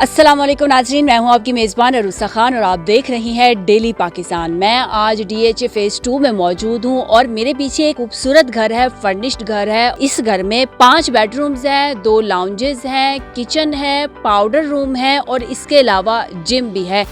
अस्सलाम वालेकुम नाज़रीन, मैं हूं आपकी मेज़बान अरूसा खान और आप देख रही हैं डेली पाकिस्तान। मैं आज DHA फेज़ 2 में मौजूद हूं और मेरे पीछे एक खूबसूरत घर है, फर्निश्ड घर है। इस घर में 5 बेडरूम्स हैं, 2 लाउंजेस हैं, किचन है, पाउडर रूम है और इसके अलावा जिम भी है।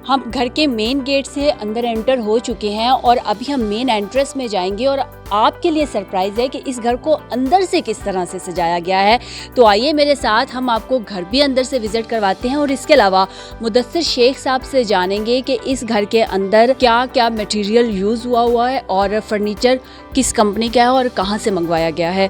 हम घर के मेन गेट से अंदर एंटर हो चुके हैं और अभी हम मेन एंट्रेंस में जाएंगे और आपके लिए सरप्राइज है कि इस घर को अंदर से किस तरह से सजाया गया है। तो आइए मेरे साथ, हम आपको घर भी अंदर से विजिट करवाते हैं और इसके अलावा मुदस्सिर शेख साहब से जानेंगे कि इस घर के अंदर क्या क्या मटेरियल यूज़ हुआ है और फर्नीचर किस कंपनी का है और कहाँ से मंगवाया गया है।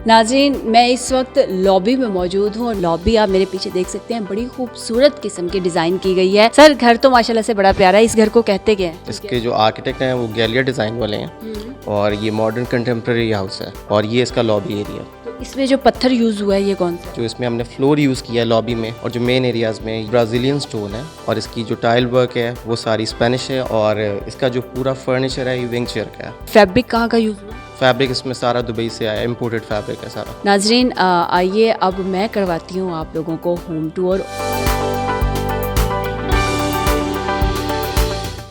नाज़रीन, मैं इस वक्त लॉबी में मौजूद हूँ और लॉबी आप मेरे पीछे देख सकते हैं, बड़ी खूबसूरत किस्म की डिज़ाइन की गई है। सर, घर तो माशाल्लाह से बड़ा प्यारा है। इस घर को कहते क्या है? इसके जो आर्किटेक्ट हैं वो गैलिया डिज़ाइन वाले हैं और ये मॉडर्न कंटेम्प्रेरी हाउस है और ये इसका लॉबी एरिया। तो इसमें जो पत्थर यूज़ हुआ है ये कौन सा? जो इसमें हमने फ्लोर यूज़ किया है लॉबी में और जो मेन एरियाज़ में ब्राज़ीलियन स्टोन है और इसकी जो टाइल वर्क है वो सारी स्पेनिश है और इसका जो पूरा फर्नीचर है ये विंग चेयर का है। फैब्रिक कहाँ का यूज़ हुआ? फैब्रिक इसमें सारा दुबई से आया, इम्पोर्टेड फैब्रिक है सारा। नाज़रीन, आइए अब मैं करवाती हूँ आप लोगों को होम टूर।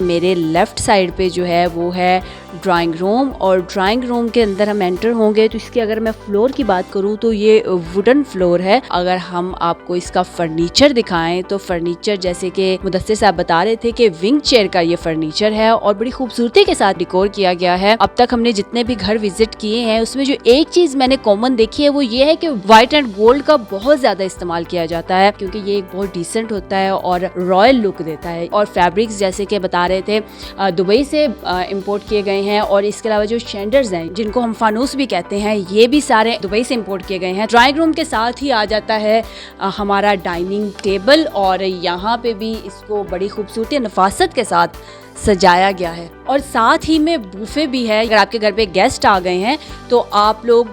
मेरे लेफ़्ट साइड पे जो है वो है ड्राइंग रूम और ड्राइंग रूम के अंदर हम एंटर होंगे तो इसकी अगर मैं फ्लोर की बात करूँ तो ये वुडन फ्लोर है। अगर हम आपको इसका फर्नीचर दिखाएं तो फर्नीचर, जैसे कि मुदस्सिर साहब बता रहे थे कि विंग चेयर का ये फर्नीचर है और बड़ी खूबसूरती के साथ डिकोर किया गया है। अब तक हमने जितने भी घर विजिट किए हैं उसमें जो एक चीज़ मैंने कॉमन देखी है वो ये है कि व्हाइट एंड गोल्ड का बहुत ज़्यादा इस्तेमाल किया जाता है क्योंकि ये एक बहुत डिसेंट होता है और रॉयल लुक देता है। और फैब्रिक्स जैसे कि बता रहे थे दुबई से इम्पोर्ट किए गए हैं और इसके अलावा जो शैंडर्स हैं जिनको हम फानूस भी कहते हैं ये भी सारे दुबई से इंपोर्ट किए गए हैं। ड्राइंग रूम के साथ ही आ जाता है हमारा डाइनिंग टेबल और यहाँ पे भी इसको बड़ी खूबसूरती नफासत के साथ सजाया गया है और साथ ही में बूफे भी है। अगर आपके घर पे गेस्ट आ गए हैं तो आप लोग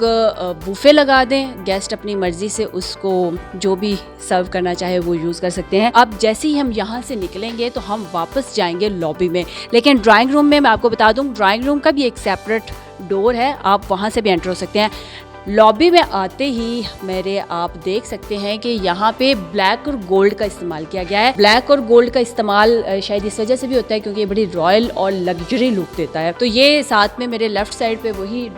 बूफे लगा दें, गेस्ट अपनी मर्जी से उसको जो भी सर्व करना चाहे वो यूज़ कर सकते हैं। अब जैसे ही हम यहाँ से निकलेंगे तो हम वापस जाएंगे लॉबी में, लेकिन ड्राइंग रूम में मैं आपको बता दूँ ड्राइंग रूम का भी एक सेपरेट डोर है, आप वहाँ से भी एंटर हो सकते हैं। लॉबी में आते ही मेरे आप देख सकते हैं कि यहाँ पे ब्लैक और गोल्ड का इस्तेमाल किया गया है। ब्लैक और गोल्ड का इस्तेमाल शायद इस वजह से भी होता है क्योंकि ये बड़ी रॉयल और लग्जरी लुक देता है। तो ये साथ में मेरे लेफ़्ट साइड पे वही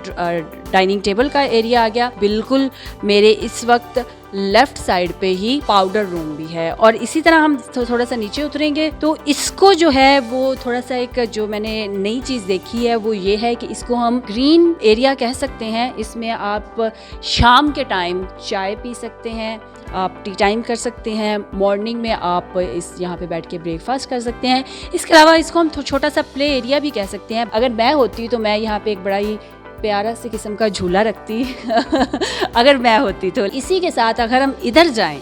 डाइनिंग टेबल का एरिया आ गया। बिल्कुल मेरे इस वक्त लेफ्ट साइड पे ही पाउडर रूम भी है और इसी तरह हम थोड़ा सा नीचे उतरेंगे तो इसको जो है वो थोड़ा सा एक जो मैंने नई चीज़ देखी है वो ये है कि इसको हम ग्रीन एरिया कह सकते हैं। इसमें आप शाम के टाइम चाय पी सकते हैं, आप टी टाइम कर सकते हैं, मॉर्निंग में आप इस यहाँ पे बैठ के ब्रेकफास्ट कर सकते हैं। इसके अलावा इसको हम छोटा सा प्ले एरिया भी कह सकते हैं। अगर मैं होती तो मैं यहाँ पे एक बड़ा ही प्यारा से किस्म का झूला रखती अगर मैं होती तो। इसी के साथ अगर हम इधर जाएं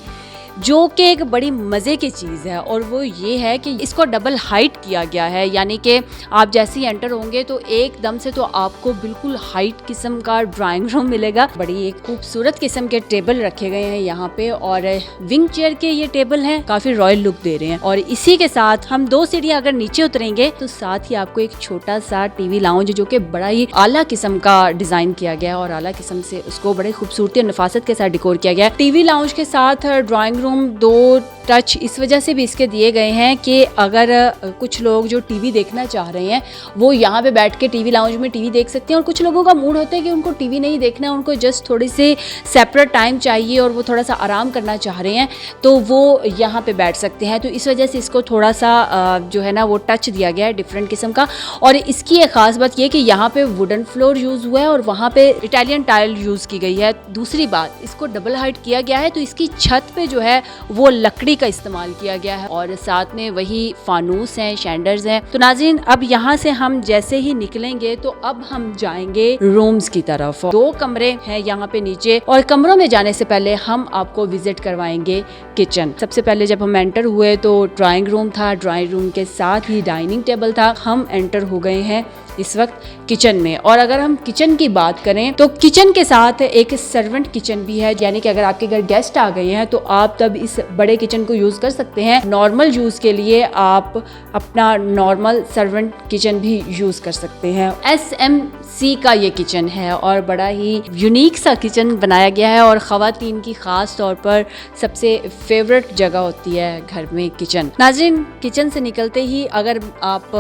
जो कि एक बड़ी मज़े की चीज़ है और वो ये है कि इसको डबल हाइट किया गया है, यानी कि आप जैसे ही एंटर होंगे तो एकदम से तो आपको बिल्कुल हाइट किस्म का ड्राइंग रूम मिलेगा। बड़ी एक खूबसूरत किस्म के टेबल रखे गए हैं यहाँ पे और विंग चेयर के ये टेबल हैं, काफ़ी रॉयल लुक दे रहे हैं। और इसी के साथ हम 2 सीढ़ियाँ अगर नीचे उतरेंगे तो साथ ही आपको एक छोटा सा टीवी लाउंज जो कि बड़ा ही आला किस्म का डिज़ाइन किया गया है और आला किस्म से उसको बड़े खूबसूरती और नफासत के साथ डिकोर किया गया है। टीवी लाउंज के साथ ड्राइंग रूम 2 टच इस वजह से भी इसके दिए गए हैं कि अगर कुछ लोग जो टीवी देखना चाह रहे हैं वो यहाँ पे बैठ के टीवी लाउंज में टीवी देख सकते हैं और कुछ लोगों का मूड होता है कि उनको टीवी नहीं देखना है, उनको जस्ट थोड़ी सी सेपरेट टाइम चाहिए और वो थोड़ा सा आराम करना चाह रहे हैं तो वो यहाँ पे बैठ सकते हैं। तो इस वजह से इसको थोड़ा सा जो है ना वो टच दिया गया है डिफरेंट किस्म का। और इसकी एक ख़ास बात ये कि यहाँ पे वुडन फ्लोर यूज़ हुआ है और वहाँ पे इटालियन टाइल यूज़ की गई है। दूसरी बात, इसको डबल हाइट किया गया है तो इसकी छत पे जो है वो लकड़ी का इस्तेमाल किया गया है और साथ में वही फानूस हैं, शैंडर्स हैं। तो नाज़रीन, अब यहाँ से हम जैसे ही निकलेंगे तो अब हम जाएंगे रूम्स की तरफ। 2 कमरे हैं यहाँ पे नीचे और कमरों में जाने से पहले हम आपको विजिट करवाएंगे किचन। सबसे पहले जब हम एंटर हुए तो ड्राइंग रूम था, ड्राइंग रूम के साथ ही डाइनिंग टेबल था। हम एंटर हो गए हैं इस वक्त किचन में। और अगर हम किचन की बात करें तो किचन के साथ एक सर्वेंट किचन भी है, यानी कि अगर आपके घर गेस्ट आ गए हैं तो आप तब इस बड़े किचन को यूज़ कर सकते हैं। नॉर्मल यूज़ के लिए आप अपना नॉर्मल सर्वेंट किचन भी यूज़ कर सकते हैं। SMC का ये किचन है और बड़ा ही यूनिक सा किचन बनाया गया है और ख़वातीन की ख़ास तौर पर सबसे फेवरेट जगह होती है घर में किचन। नाज़रीन, किचन से निकलते ही अगर आप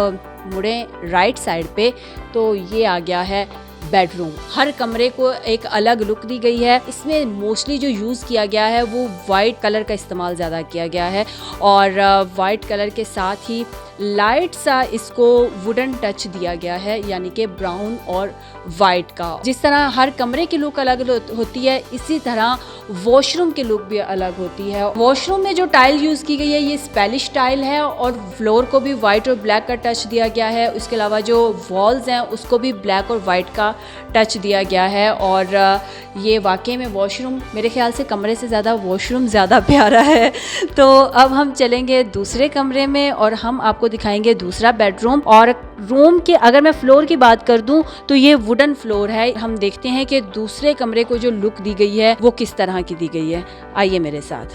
मुड़े राइट साइड पे तो ये आ गया है बेडरूम। हर कमरे को एक अलग लुक दी गई है। इसमें मोस्टली जो यूज़ किया गया है वो वाइट कलर का इस्तेमाल ज़्यादा किया गया है और वाइट कलर के साथ ही लाइट सा इसको वुडन टच दिया गया है, यानी कि ब्राउन और वाइट का। जिस तरह हर कमरे की लुक अलग होती है, इसी तरह वॉशरूम की लुक भी अलग होती है। वॉशरूम में जो टाइल यूज़ की गई है ये स्पेलिश टाइल है और फ्लोर को भी वाइट और ब्लैक का टच दिया गया है। उसके अलावा जो वॉल्स हैं उसको भी ब्लैक और वाइट का टच दिया गया है और ये वाकई में वॉशरूम मेरे ख्याल से कमरे से ज़्यादा वॉशरूम ज़्यादा प्यारा है। तो अब हम चलेंगे दूसरे कमरे में और हम आपको दिखाएंगे दूसरा बेडरूम। और रूम के अगर मैं फ्लोर की बात कर दूं तो ये वुडन फ्लोर है। हम देखते हैं कि दूसरे कमरे को जो लुक दी गई है वो किस तरह की दी गई है। आइए मेरे साथ,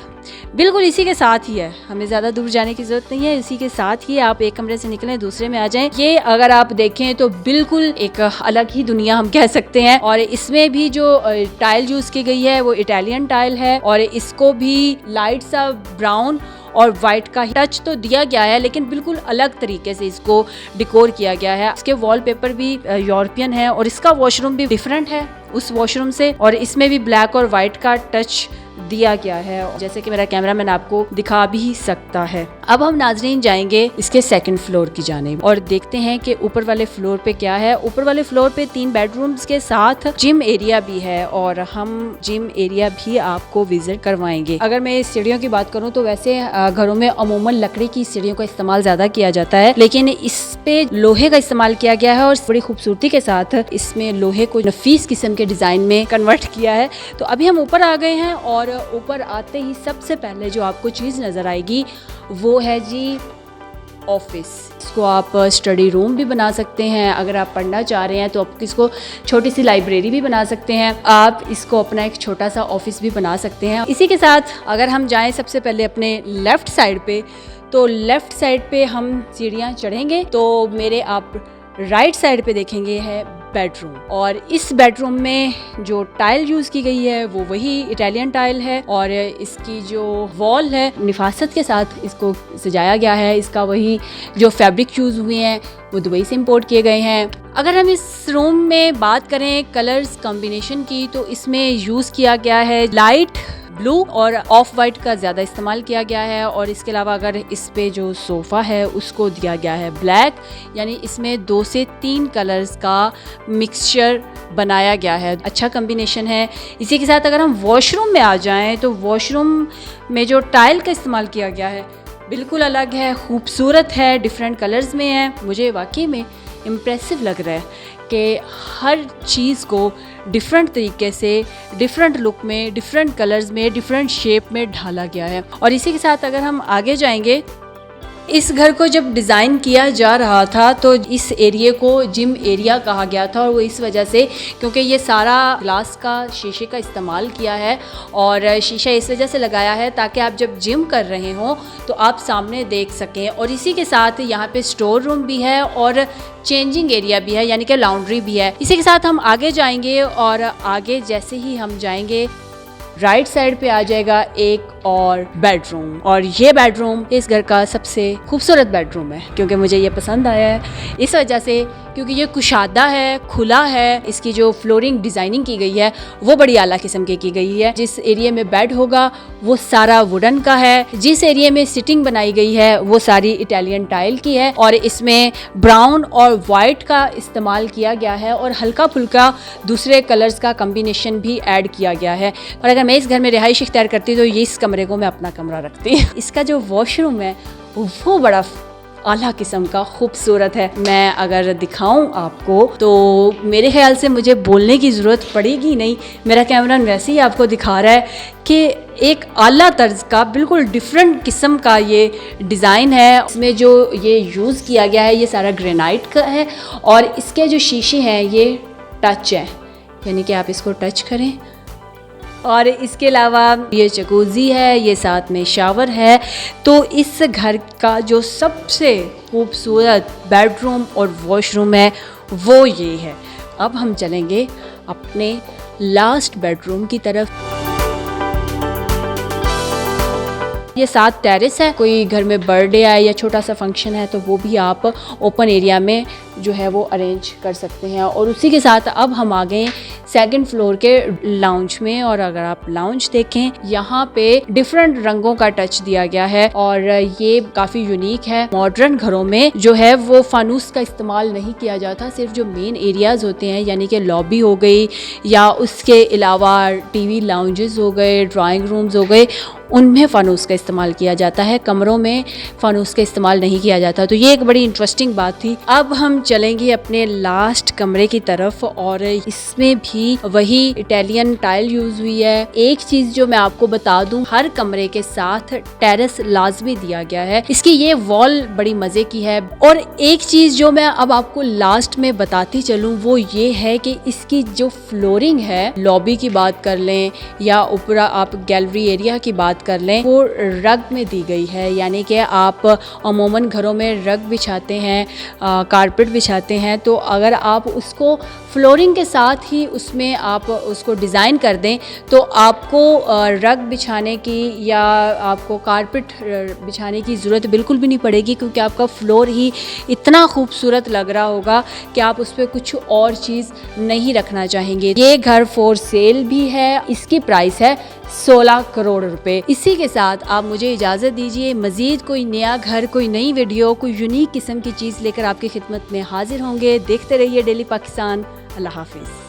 बिल्कुल इसी के साथ ही है, हमें ज़्यादा दूर जाने की ज़रूरत नहीं है। इसी के साथ ही आप एक कमरे से निकलें दूसरे में आ जाएं। ये अगर आप देखें तो बिल्कुल एक अलग ही दुनिया हम कह सकते हैं। और इसमें भी जो टाइल यूज़ की गई है वो इटालियन टाइल है और इसको भी लाइट सा ब्राउन और वाइट का टच तो दिया गया है, लेकिन बिल्कुल अलग तरीके से इसको डिकोर किया गया है। इसके वॉलपेपर भी यूरोपियन है और इसका वॉशरूम भी डिफरेंट है उस वॉशरूम से और इसमें भी ब्लैक और वाइट का टच दिया गया है, जैसे कि मेरा कैमरामैन आपको दिखा भी सकता है। अब हम नाजरीन जाएंगे इसके सेकंड फ्लोर की जानिब और देखते हैं कि ऊपर वाले फ्लोर पे क्या है। ऊपर वाले फ्लोर पे 3 बेडरूम्स के साथ जिम एरिया भी है और हम जिम एरिया भी आपको विजिट करवाएंगे। अगर मैं सीढ़ियों की बात करूँ तो वैसे घरों में अमूमन लकड़ी की सीढ़ियों का इस्तेमाल ज्यादा किया जाता है, लेकिन इस पे लोहे का इस्तेमाल किया गया है और बड़ी खूबसूरती के साथ इसमें लोहे को नफीस किस्म के डिजाइन में कन्वर्ट किया है। तो अभी हम ऊपर आ गए हैं और ऊपर आते ही सबसे पहले जो आपको चीज़ नज़र आएगी वो है जी ऑफिस। इसको आप स्टडी रूम भी बना सकते हैं, अगर आप पढ़ना चाह रहे हैं तो आप इसको छोटी सी लाइब्रेरी भी बना सकते हैं, आप इसको अपना एक छोटा सा ऑफिस भी बना सकते हैं। इसी के साथ अगर हम जाएं सबसे पहले अपने लेफ़्ट साइड पे, तो लेफ़्ट साइड पे हम सीढ़ियाँ चढ़ेंगे तो मेरे आप राइट साइड पे देखेंगे है बेडरूम। और इस बेडरूम में जो टाइल यूज़ की गई है वो वही इटालियन टाइल है और इसकी जो वॉल है निफासत के साथ इसको सजाया गया है। इसका वही जो फैब्रिक यूज़ हुए हैं वो दुबई से इंपोर्ट किए गए हैं। अगर हम इस रूम में बात करें कलर्स कॉम्बिनेशन की तो इसमें यूज़ किया गया है लाइट ब्लू और ऑफ वाइट का ज़्यादा इस्तेमाल किया गया है और इसके अलावा अगर इस पे जो सोफ़ा है उसको दिया गया है ब्लैक, यानी इसमें 2 से 3 कलर्स का मिक्सचर बनाया गया है। अच्छा कॉम्बिनेशन है। इसी के साथ अगर हम वॉशरूम में आ जाएं तो वॉशरूम में जो टाइल का इस्तेमाल किया गया है बिल्कुल अलग है, खूबसूरत है, डिफरेंट कलर्स में है। मुझे वाकई में इम्प्रेसिव लग रहा है कि हर चीज़ को डिफरेंट तरीके से, डिफरेंट लुक में, डिफरेंट कलर्स में, डिफरेंट शेप में ढाला गया है। और इसी के साथ अगर हम आगे जाएंगे, इस घर को जब डिज़ाइन किया जा रहा था तो इस एरिया को जिम एरिया कहा गया था और वो इस वजह से क्योंकि ये सारा ग्लास का शीशे का इस्तेमाल किया है और शीशा इस वजह से लगाया है ताकि आप जब जिम कर रहे हों तो आप सामने देख सकें। और इसी के साथ यहाँ पे स्टोर रूम भी है और चेंजिंग एरिया भी है, यानी कि लॉन्ड्री भी है। इसी के साथ हम आगे जाएंगे और आगे जैसे ही हम जाएंगे राइट साइड पे आ जाएगा एक और बेडरूम और ये बेडरूम इस घर का सबसे खूबसूरत बेडरूम है क्योंकि मुझे ये पसंद आया है इस वजह से क्योंकि ये कुशादा है, खुला है। इसकी जो फ्लोरिंग डिज़ाइनिंग की गई है वो बड़ी आला किस्म की गई है। जिस एरिया में बेड होगा वो सारा वुडन का है, जिस एरिया में सिटिंग बनाई गई है वो सारी इटालियन टाइल की है और इसमें ब्राउन और वाइट का इस्तेमाल किया गया है और हल्का फुल्का दूसरे कलर्स का कम्बिनेशन भी ऐड किया गया है। और अगर मैं इस घर में रिहाइश इख्तियार करती तो ये इस कमरे को मैं अपना कमरा रखती। इसका जो वॉशरूम है वो बड़ा आला किस्म का खूबसूरत है। मैं अगर दिखाऊं आपको तो मेरे ख्याल से मुझे बोलने की ज़रूरत पड़ेगी नहीं, मेरा कैमरा वैसे ही आपको दिखा रहा है कि एक आला तर्ज का बिल्कुल डिफरेंट किस्म का ये डिज़ाइन है। इसमें जो ये यूज़ किया गया है ये सारा ग्रेनाइट का है और इसके जो शीशे हैं ये टच है, यानी कि आप इसको टच करें। और इसके अलावा ये जकूज़ी है, ये साथ में शावर है। तो इस घर का जो सबसे खूबसूरत बेडरूम और वॉशरूम है वो ये है। अब हम चलेंगे अपने लास्ट बेडरूम की तरफ। ये 7 टेरेस है। कोई घर में बर्थडे आए या छोटा सा फंक्शन है तो वो भी आप ओपन एरिया में जो है वो अरेंज कर सकते हैं। और उसी के साथ अब हम आ गए 2nd फ्लोर के लाउंज में। और अगर आप लाउंज देखें यहाँ पे डिफरेंट रंगों का टच दिया गया है और ये काफ़ी यूनिक है। मॉडर्न घरों में जो है वो फानूस का इस्तेमाल नहीं किया जाता, सिर्फ जो मेन एरियाज़ होते हैं यानी कि लॉबी हो गई या उसके अलावा टीवी लाउंजेस हो गए, ड्राइंग रूम्स हो गए, उनमें फ़ानूस का इस्तेमाल किया जाता है। कमरों में फ़ानूस का इस्तेमाल नहीं किया जाता। तो ये एक बड़ी इंटरेस्टिंग बात थी। अब हम चलेंगे अपने लास्ट कमरे की तरफ और इसमें भी वही इटालियन टाइल यूज़ हुई है। एक चीज़ जो मैं आपको बता दूं, हर कमरे के साथ टेरेस लाजमी दिया गया है। इसकी ये वॉल बड़ी मज़े की है। और एक चीज़ जो मैं अब आपको लास्ट में बताती चलूँ वो ये है कि इसकी जो फ्लोरिंग है, लॉबी की बात कर लें या ऊपर आप गैलरी एरिया की बात कर लें, वो रग में दी गई है। यानी कि आप अमूमन घरों में रग बिछाते हैं, कारपेट बिछाते हैं, तो अगर आप उसको फ्लोरिंग के साथ ही उसमें आप उसको डिज़ाइन कर दें तो आपको रग बिछाने की या आपको कारपेट बिछाने की ज़रूरत बिल्कुल भी नहीं पड़ेगी, क्योंकि आपका फ्लोर ही इतना खूबसूरत लग रहा होगा कि आप उस पर कुछ और चीज़ नहीं रखना चाहेंगे। ये घर फॉर सेल भी है। इसकी प्राइस है 16 करोड़ रुपए। इसी के साथ आप मुझे इजाज़त दीजिए। मज़ीद कोई नया घर, कोई नई वीडियो, कोई यूनिक किस्म की चीज़ लेकर आपकी खिदमत में हाजिर होंगे। देखते रहिए डेली पाकिस्तान। अल्लाह हाफिज़।